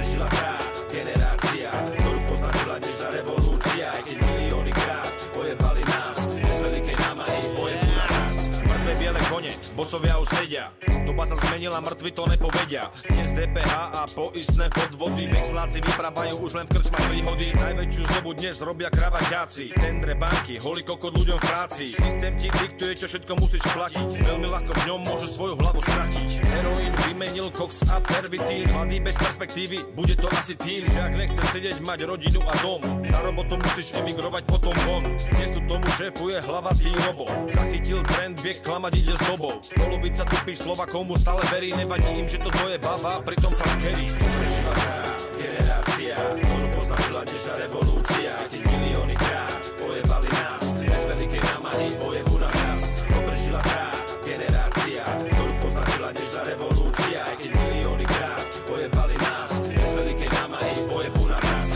prežila tá generácia, ktorú poznačila dnešná revolúcia. Aj keď milióny krát pojebali nás, bez veľkej námahy pojebu na nás. Mŕtve biele kone, bosovia už sedia, doba sa zmenila, mŕtvi to nepovedia. Dnes DPH a poistné podvody, vexláci vyprávajú už len v krčmách príhody. Najväčšiu zlobu dnes robia kravaťáci, tendre banky, holý kokot ľuďom v práci. Systém ti diktuje, čo všetko musíš platiť, veľmi ľahko v ňom môžeš svoju hlavu stratiť. Heroín vymenil koks a pervitín, mladý bez perspektívy, bude to asi tým, že ak nechce sedieť, mať rodinu a dom, za robotom musíš emigrovať potom von. Dnes tu tomu šéfuje hlavatý robo, zachytil trend, vie klamať, ide s dobou. Polovica tupých Slovakov mu stále verí, nevadí im, že toto je baba, pritom sa škerí. Prežila tá generácia, ktorú poznačila dnešná revolúcia. Aj keď milióny krát pojebali nás, bez veľkej námahy pojebu na nás. Prežila tá generácia, ktorú poznačila dnešná revolúcia. Aj keď milióny krát pojebali nás, bez veľkej námahy pojebu na nás.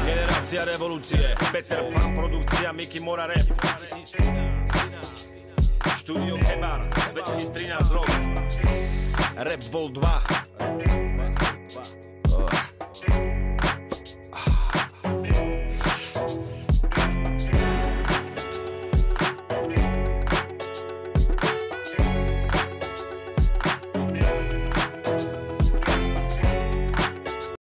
Generácia revolúcie, Peter Pan produkcia, Mickey Mora rap. Štúdio Kebar, 2013 rok. Rap Vol 2.